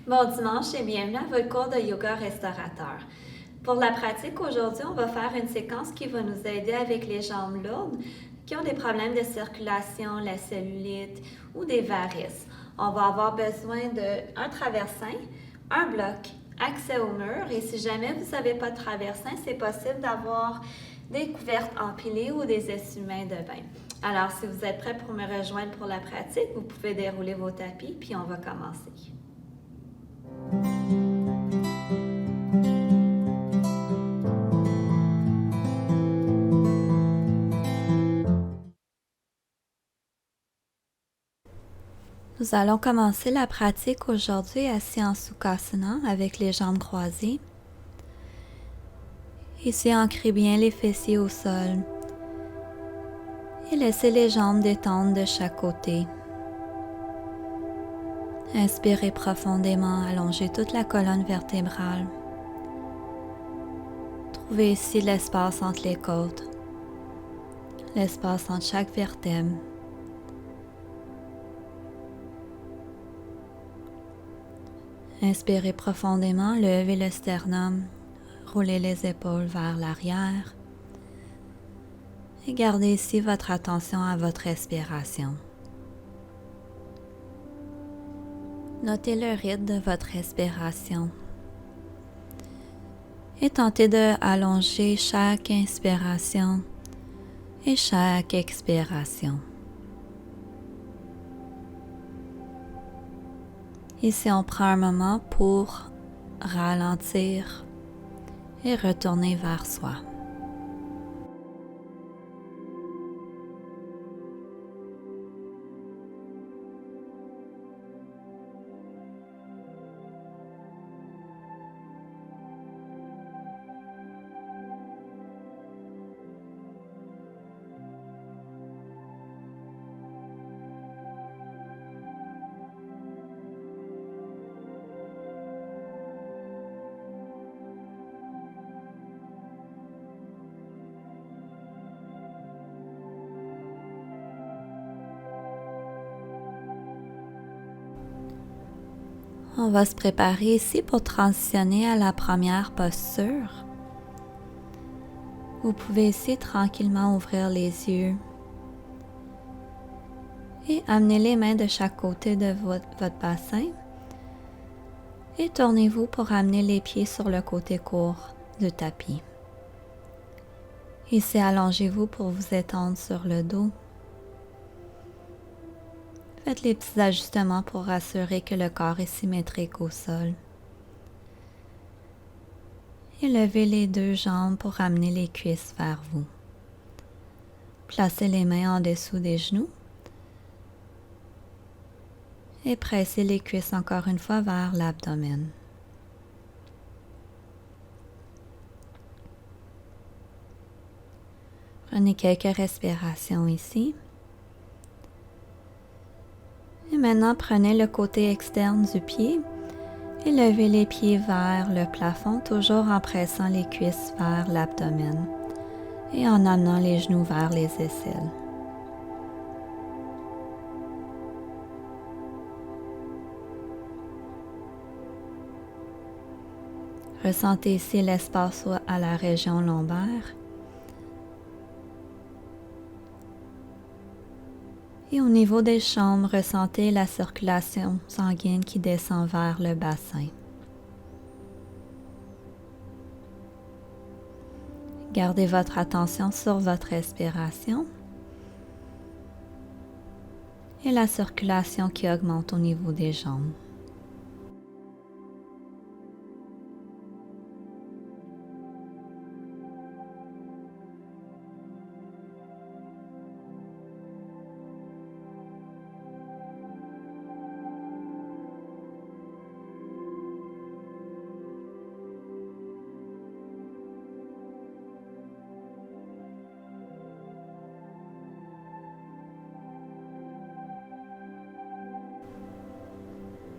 Bon dimanche et bienvenue à votre cours de yoga restaurateur. Pour la pratique, aujourd'hui, on va faire une séquence qui va nous aider avec les jambes lourdes qui ont des problèmes de circulation, la cellulite ou des varices. On va avoir besoin d'un traversin, un bloc, accès au mur et si jamais vous n'avez pas de traversin, c'est possible d'avoir des couvertes empilées ou des essuie-mains de bain. Alors, si vous êtes prêts pour me rejoindre pour la pratique, vous pouvez dérouler vos tapis puis on va commencer. Nous allons commencer la pratique aujourd'hui assis en Sukhasana avec les jambes croisées. Ici, ancrez bien les fessiers au sol et laissez les jambes détendre de chaque côté. Inspirez profondément, allongez toute la colonne vertébrale. Trouvez ici l'espace entre les côtes, l'espace entre chaque vertèbre. Inspirez profondément, levez le sternum, roulez les épaules vers l'arrière et gardez ici votre attention à votre respiration. Notez le rythme de votre respiration et tentez de allonger chaque inspiration et chaque expiration. Ici, on prend un moment pour ralentir et retourner vers soi. On va se préparer ici pour transitionner à la première posture. Vous pouvez ici tranquillement ouvrir les yeux et amener les mains de chaque côté de votre bassin et tournez-vous pour amener les pieds sur le côté court du tapis. Ici, allongez-vous pour vous étendre sur le dos. Faites les petits ajustements pour assurer que le corps est symétrique au sol. Et levez les deux jambes pour amener les cuisses vers vous. Placez les mains en dessous des genoux et pressez les cuisses encore une fois vers l'abdomen. Prenez quelques respirations ici. Et maintenant, prenez le côté externe du pied et levez les pieds vers le plafond, toujours en pressant les cuisses vers l'abdomen et en amenant les genoux vers les aisselles. Ressentez ici l'espace à la région lombaire. Et au niveau des jambes, ressentez la circulation sanguine qui descend vers le bassin. Gardez votre attention sur votre respiration et la circulation qui augmente au niveau des jambes.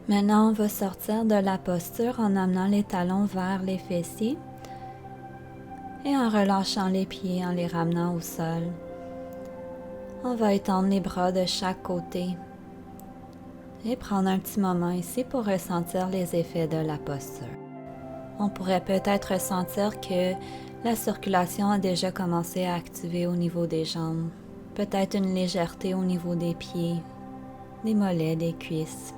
Maintenant, on va sortir de la posture en amenant les talons vers les fessiers et en relâchant les pieds, en les ramenant au sol. On va étendre les bras de chaque côté et prendre un petit moment ici pour ressentir les effets de la posture. On pourrait peut-être ressentir que la circulation a déjà commencé à activer au niveau des jambes, peut-être une légèreté au niveau des pieds, des mollets, des cuisses.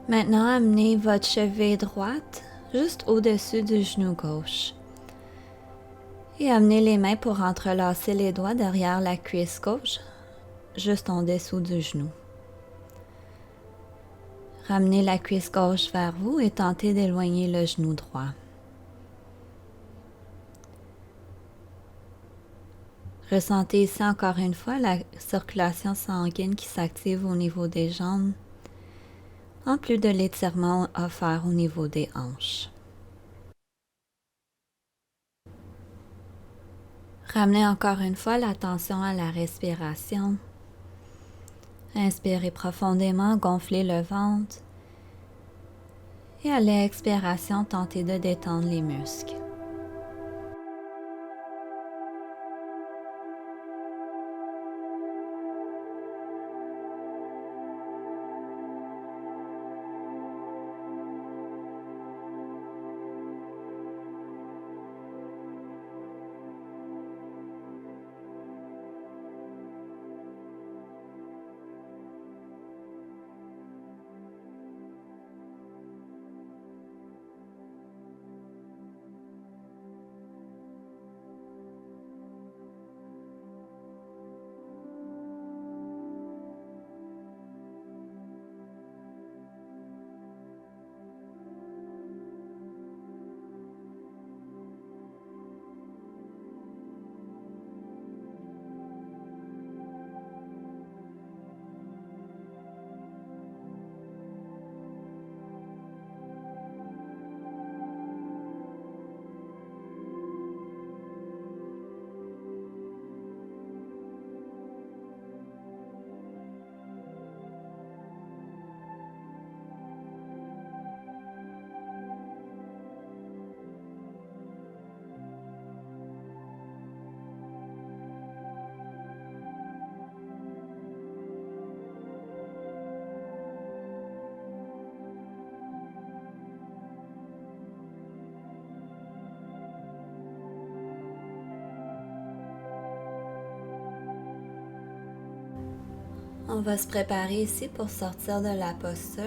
Maintenant, amenez votre cheville droite juste au-dessus du genou gauche. Et amenez les mains pour entrelacer les doigts derrière la cuisse gauche, juste en dessous du genou. Ramenez la cuisse gauche vers vous et tentez d'éloigner le genou droit. Ressentez ici encore une fois la circulation sanguine qui s'active au niveau des jambes, en plus de l'étirement offert au niveau des hanches. Ramenez encore une fois l'attention à la respiration. Inspirez profondément, gonflez le ventre. Et à l'expiration, tentez de détendre les muscles. On va se préparer ici pour sortir de la posture.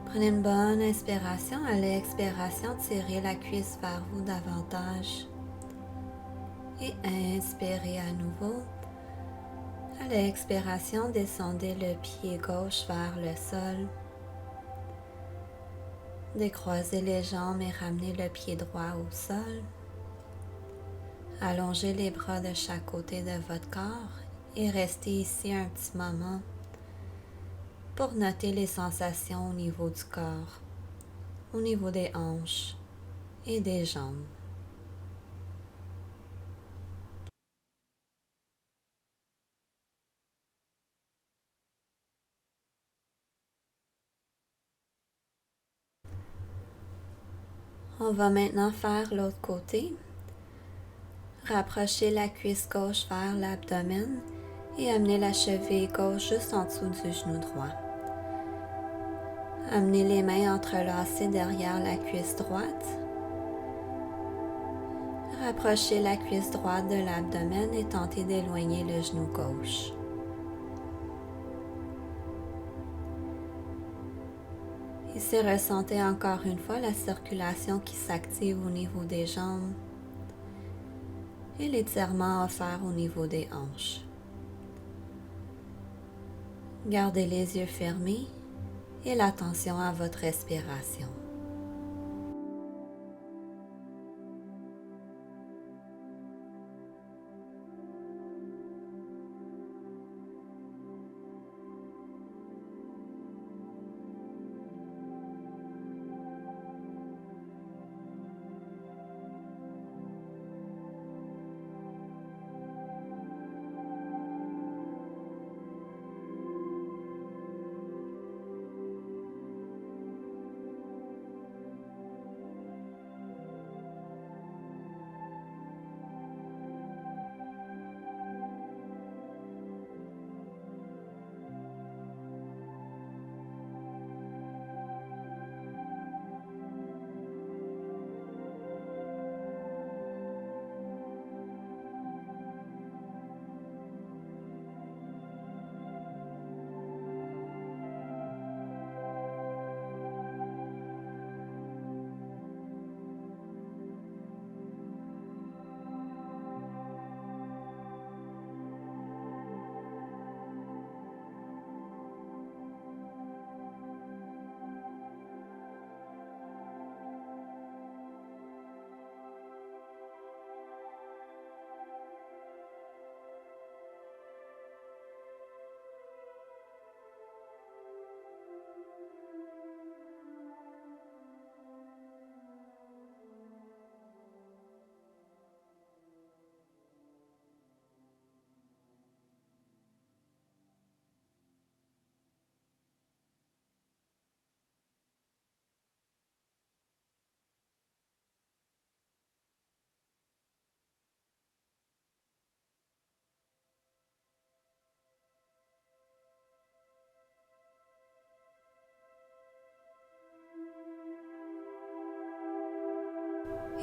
Prenez une bonne inspiration. À l'expiration, tirez la cuisse vers vous davantage. Et inspirez à nouveau. À l'expiration, descendez le pied gauche vers le sol. Décroisez les jambes et ramenez le pied droit au sol. Allongez les bras de chaque côté de votre corps et restez ici un petit moment pour noter les sensations au niveau du corps, au niveau des hanches et des jambes. On va maintenant faire l'autre côté. Rapprochez la cuisse gauche vers l'abdomen et amenez la cheville gauche juste en dessous du genou droit. Amenez les mains entrelacées derrière la cuisse droite. Rapprochez la cuisse droite de l'abdomen et tentez d'éloigner le genou gauche. Ici, ressentez encore une fois la circulation qui s'active au niveau des jambes et l'étirement offert au niveau des hanches. Gardez les yeux fermés et l'attention à votre respiration.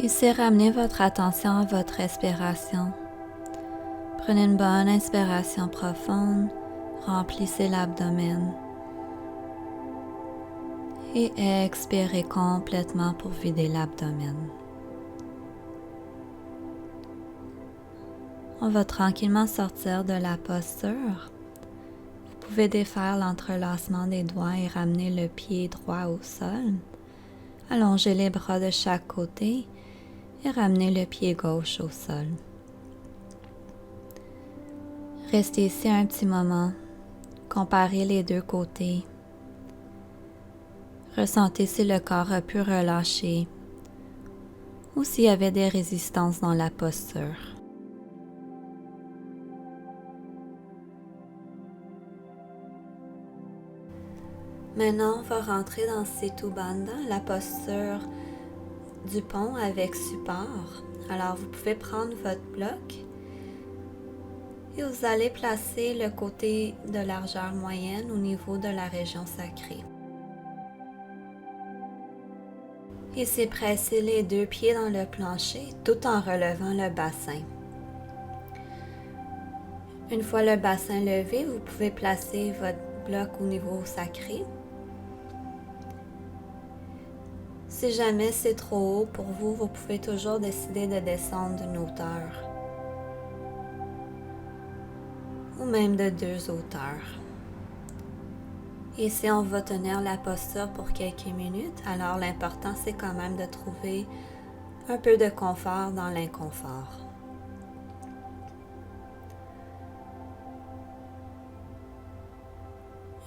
Ici, ramenez votre attention à votre respiration. Prenez une bonne inspiration profonde, remplissez l'abdomen et expirez complètement pour vider l'abdomen. On va tranquillement sortir de la posture. Vous pouvez défaire l'entrelacement des doigts et ramener le pied droit au sol. Allongez les bras de chaque côté et ramenez le pied gauche au sol. Restez ici un petit moment. Comparez les deux côtés. Ressentez si le corps a pu relâcher ou s'il y avait des résistances dans la posture. Maintenant, on va rentrer dans Setu Bandha, la posture du pont avec support. Alors, vous pouvez prendre votre bloc et vous allez placer le côté de largeur moyenne au niveau de la région sacrée. Ici, pressez les deux pieds dans le plancher tout en relevant le bassin. Une fois le bassin levé, vous pouvez placer votre bloc au niveau sacré. Si jamais c'est trop haut pour vous, vous pouvez toujours décider de descendre d'une hauteur ou même de 2 hauteurs. Ici, on va tenir la posture pour quelques minutes, alors l'important c'est quand même de trouver un peu de confort dans l'inconfort.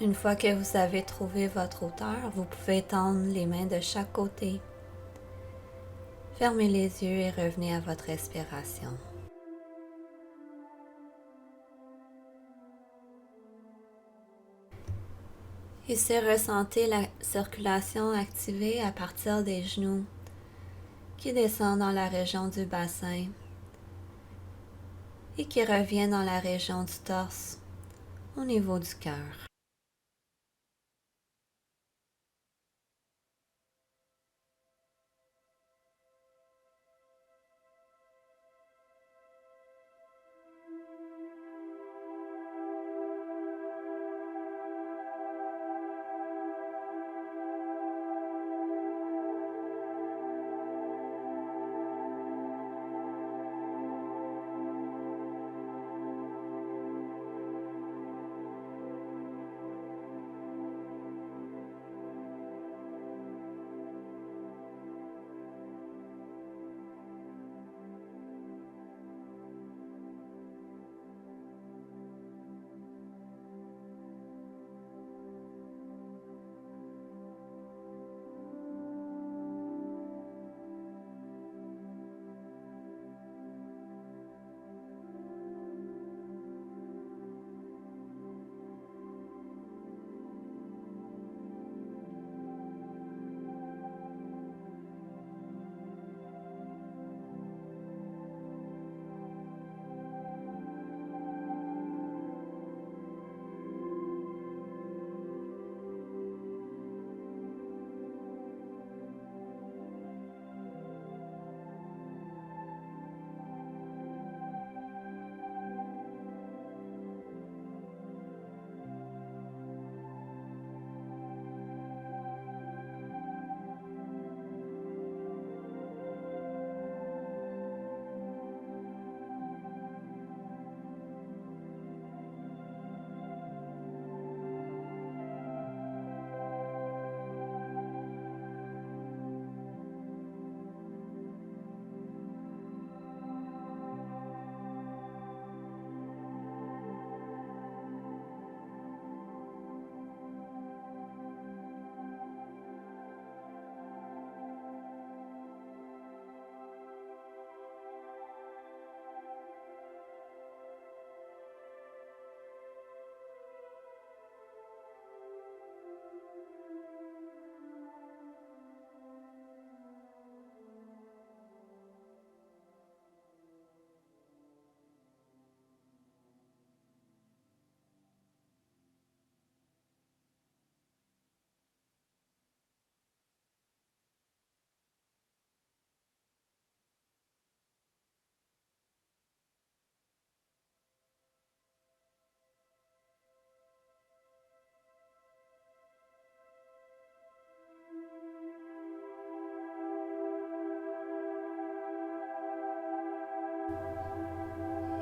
Une fois que vous avez trouvé votre hauteur, vous pouvez tendre les mains de chaque côté. Fermez les yeux et revenez à votre respiration. Ici, ressentez la circulation activée à partir des genoux qui descend dans la région du bassin et qui revient dans la région du torse au niveau du cœur.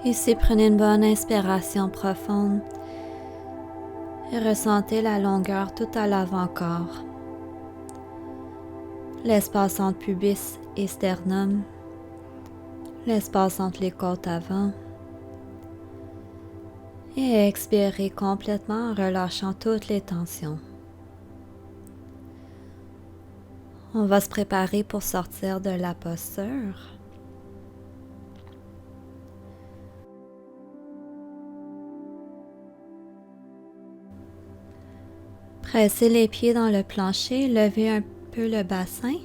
Ici, prenez une bonne inspiration profonde et ressentez la longueur tout à l'avant-corps, l'espace entre pubis et sternum, l'espace entre les côtes avant, et expirez complètement en relâchant toutes les tensions. On va se préparer pour sortir de la posture. Pressez les pieds dans le plancher, levez un peu le bassin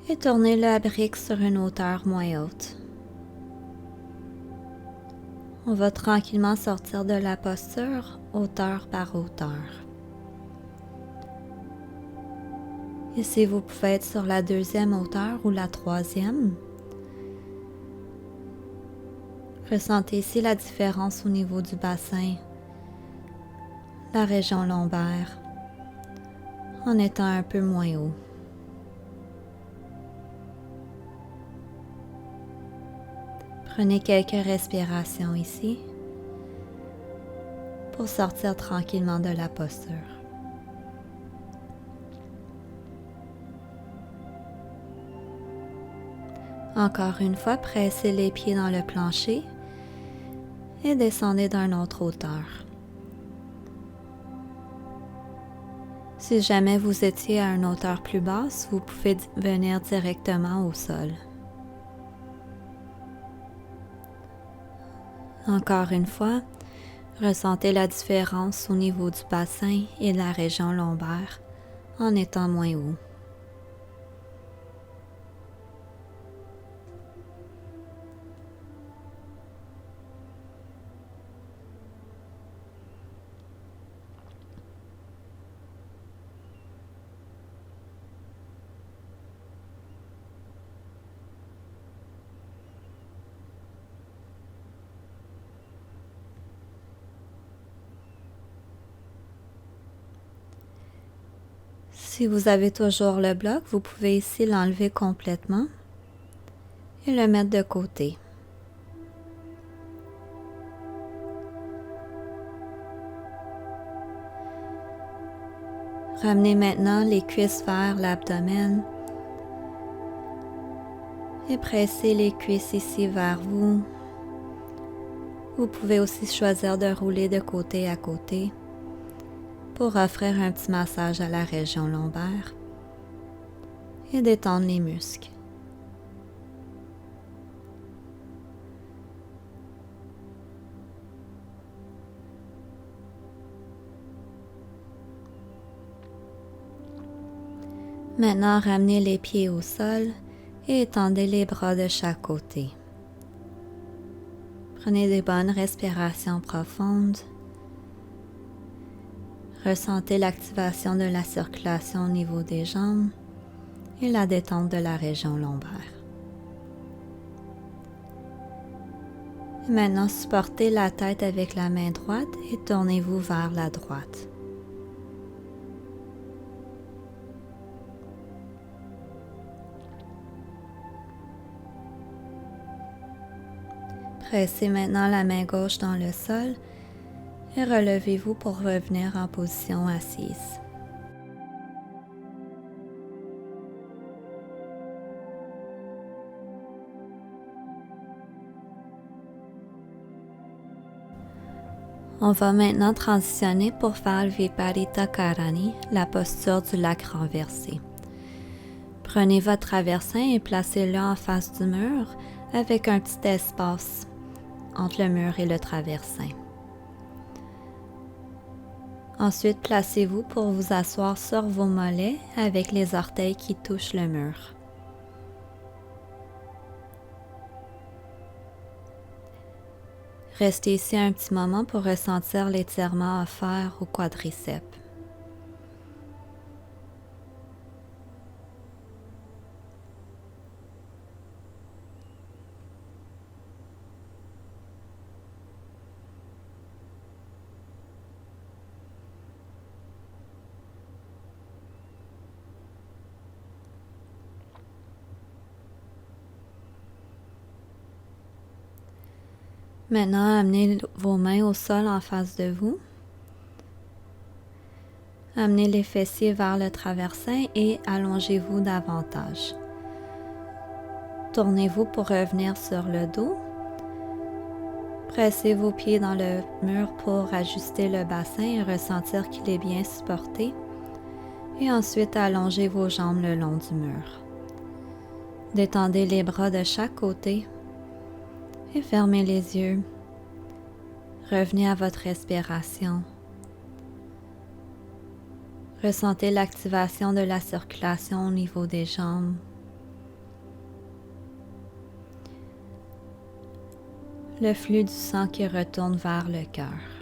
et tournez le brique sur une hauteur moins haute. On va tranquillement sortir de la posture, hauteur par hauteur. Ici, vous pouvez être sur la deuxième hauteur ou la troisième. Ressentez ici la différence au niveau du bassin, la région lombaire, en étant un peu moins haut. Prenez quelques respirations ici pour sortir tranquillement de la posture. Encore une fois, pressez les pieds dans le plancher et descendez d'une autre hauteur. Si jamais vous étiez à une hauteur plus basse, vous pouvez venir directement au sol. Encore une fois, ressentez la différence au niveau du bassin et de la région lombaire en étant moins haut. Si vous avez toujours le bloc, vous pouvez ici l'enlever complètement et le mettre de côté. Ramenez maintenant les cuisses vers l'abdomen et pressez les cuisses ici vers vous. Vous pouvez aussi choisir de rouler de côté à côté pour offrir un petit massage à la région lombaire et détendre les muscles. Maintenant, ramenez les pieds au sol et étendez les bras de chaque côté. Prenez des bonnes respirations profondes. Ressentez l'activation de la circulation au niveau des jambes et la détente de la région lombaire. Et maintenant, supportez la tête avec la main droite et tournez-vous vers la droite. Pressez maintenant la main gauche dans le sol et relevez-vous pour revenir en position assise. On va maintenant transitionner pour faire le Viparita Karani, la posture du lac renversé. Prenez votre traversin et placez-le en face du mur avec un petit espace entre le mur et le traversin. Ensuite, placez-vous pour vous asseoir sur vos mollets avec les orteils qui touchent le mur. Restez ici un petit moment pour ressentir l'étirement à faire au quadriceps. Maintenant, amenez vos mains au sol en face de vous. Amenez les fessiers vers le traversin et allongez-vous davantage. Tournez-vous pour revenir sur le dos. Pressez vos pieds dans le mur pour ajuster le bassin et ressentir qu'il est bien supporté. Et ensuite, allongez vos jambes le long du mur. Détendez les bras de chaque côté et fermez les yeux. Revenez à votre respiration. Ressentez l'activation de la circulation au niveau des jambes. Le flux du sang qui retourne vers le cœur.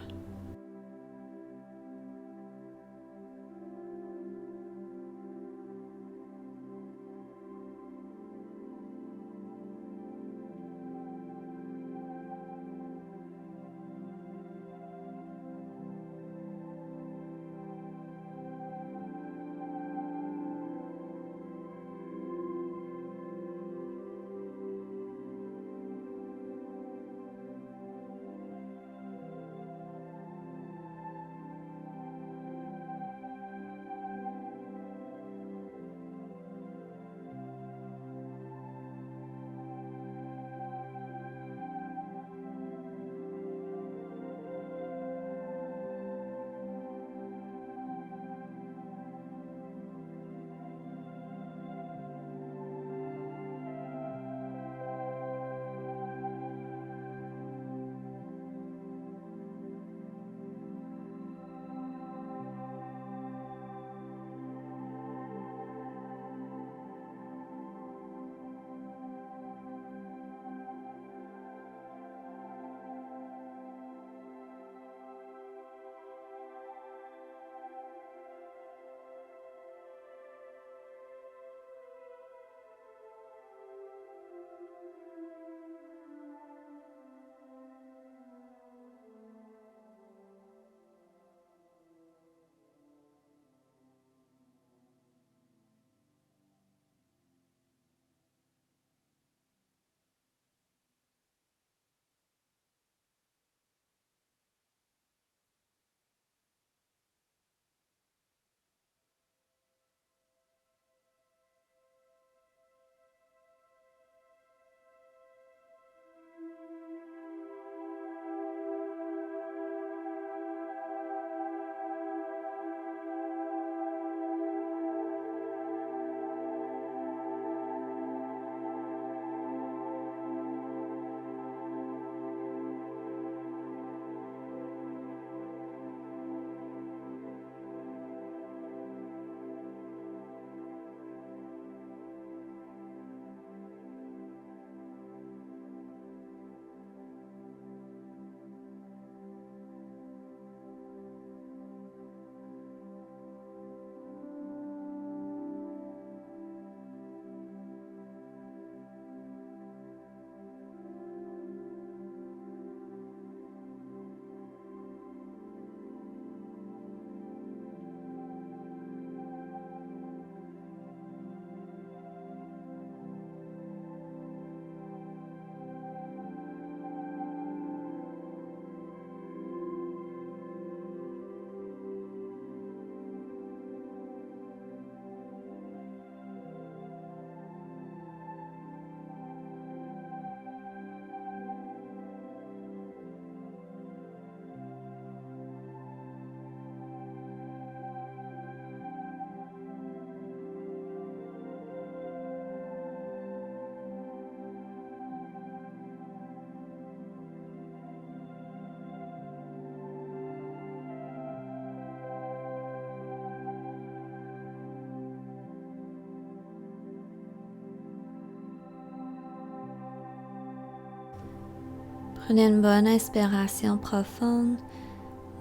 Prenez une bonne inspiration profonde,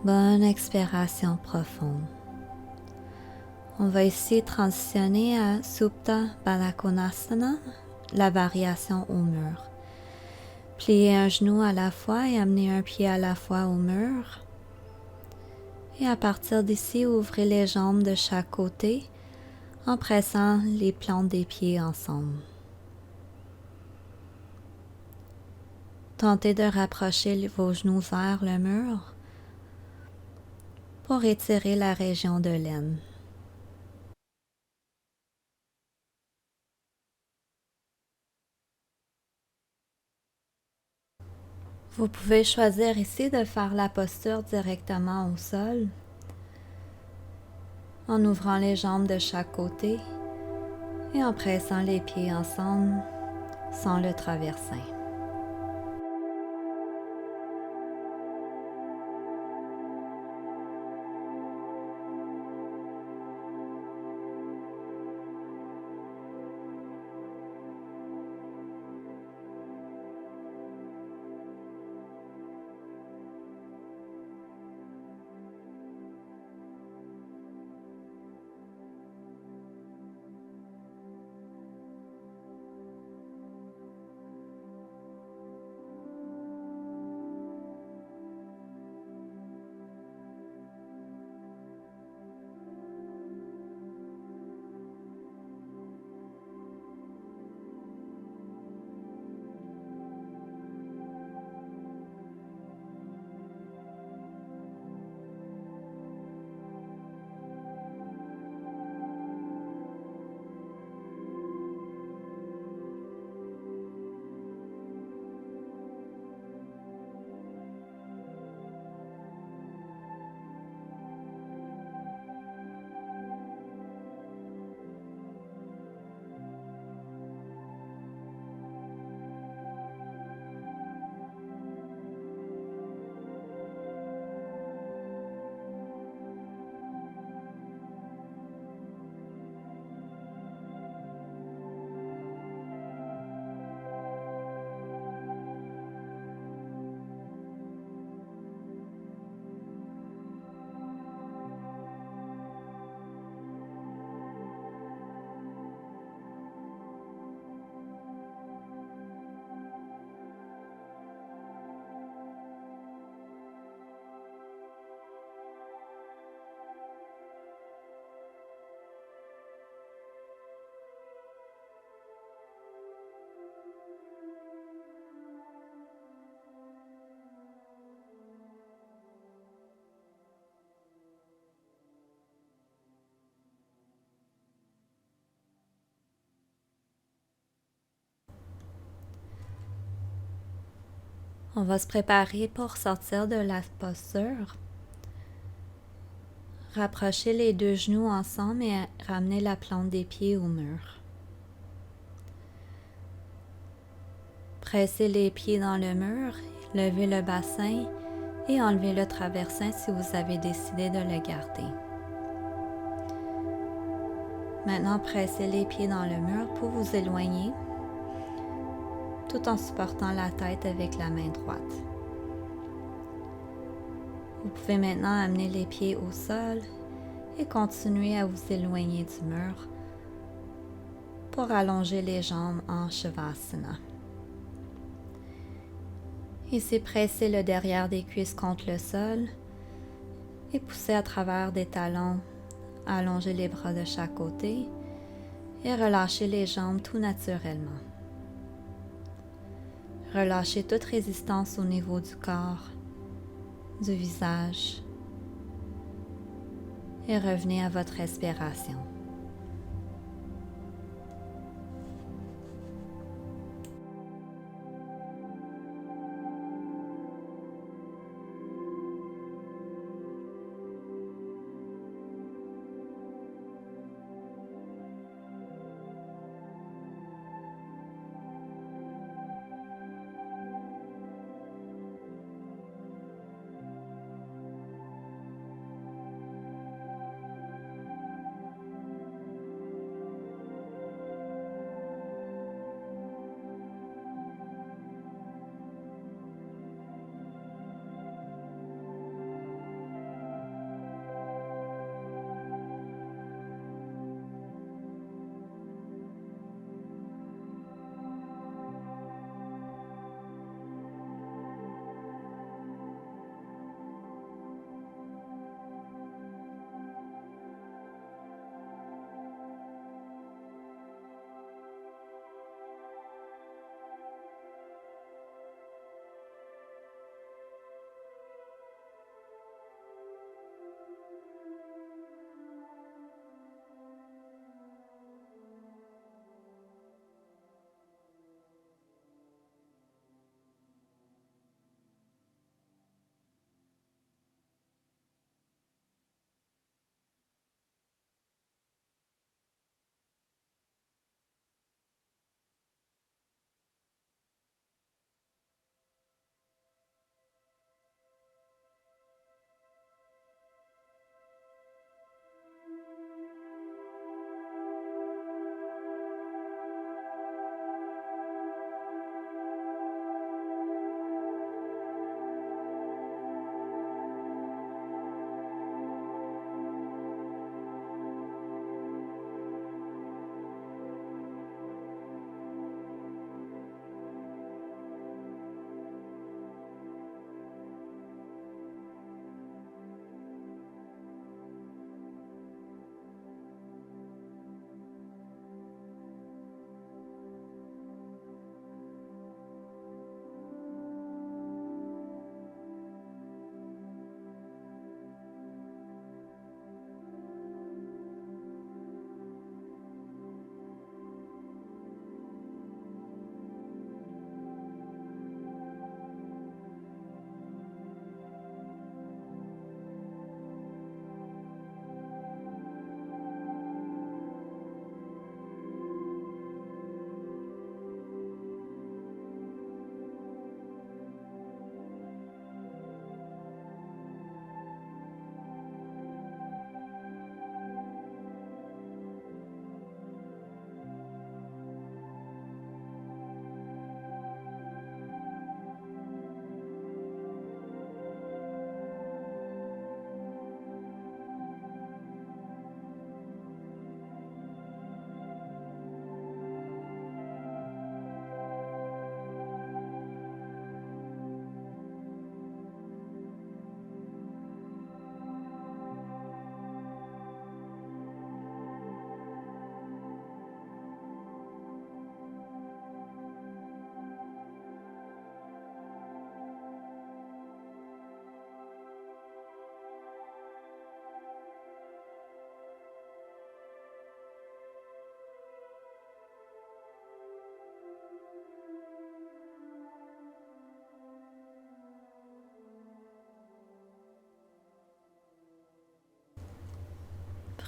bonne expiration profonde. On va ici transitionner à Supta Baddha Konasana, la variation au mur. Pliez un genou à la fois et amenez un pied à la fois au mur. Et à partir d'ici, ouvrez les jambes de chaque côté en pressant les plantes des pieds ensemble. Tentez de rapprocher vos genoux vers le mur pour étirer la région de l'aine. Vous pouvez choisir ici de faire la posture directement au sol en ouvrant les jambes de chaque côté et en pressant les pieds ensemble sans le traverser. On va se préparer pour sortir de la posture. Rapprochez les deux genoux ensemble et ramenez la plante des pieds au mur. Pressez les pieds dans le mur, levez le bassin et enlevez le traversin si vous avez décidé de le garder. Maintenant, pressez les pieds dans le mur pour vous éloigner, tout en supportant la tête avec la main droite. Vous pouvez maintenant amener les pieds au sol et continuer à vous éloigner du mur pour allonger les jambes en Shavasana. Ici, pressez le derrière des cuisses contre le sol et poussez à travers des talons. Allongez les bras de chaque côté et relâchez les jambes tout naturellement. Relâchez toute résistance au niveau du corps, du visage et revenez à votre respiration.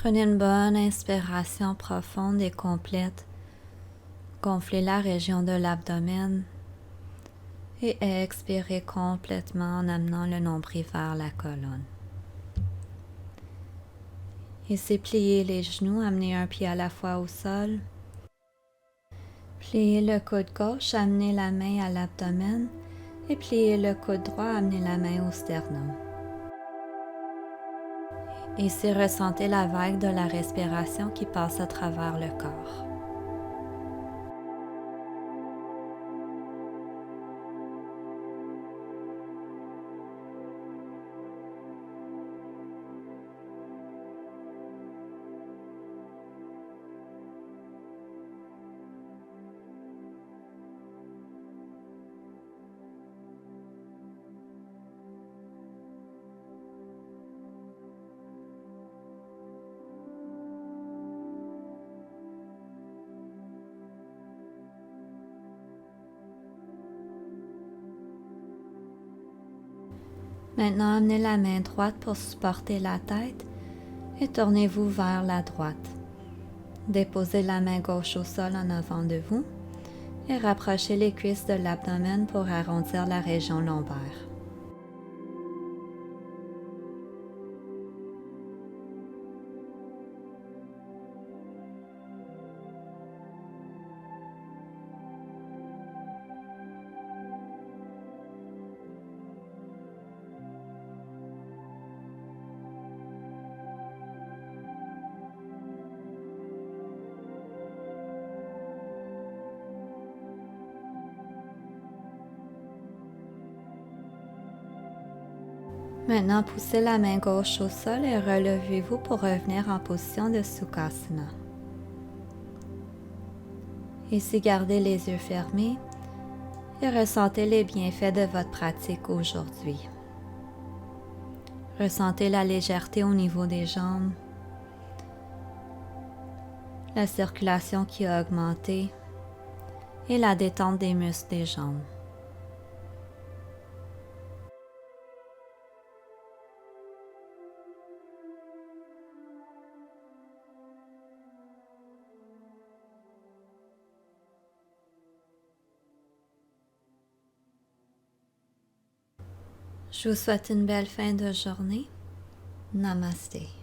Prenez une bonne inspiration profonde et complète. Gonflez la région de l'abdomen et expirez complètement en amenant le nombril vers la colonne. Ici, pliez les genoux, amenez un pied à la fois au sol. Pliez le coude gauche, amenez la main à l'abdomen et pliez le coude droit, amenez la main au sternum. Ici, ressentez la vague de la respiration qui passe à travers le corps. Maintenant, amenez la main droite pour supporter la tête et tournez-vous vers la droite. Déposez la main gauche au sol en avant de vous et rapprochez les cuisses de l'abdomen pour arrondir la région lombaire. Maintenant, poussez la main gauche au sol et relevez-vous pour revenir en position de Sukhasana. Ici, gardez les yeux fermés et ressentez les bienfaits de votre pratique aujourd'hui. Ressentez la légèreté au niveau des jambes, la circulation qui a augmenté et la détente des muscles des jambes. Je vous souhaite une belle fin de journée. Namasté.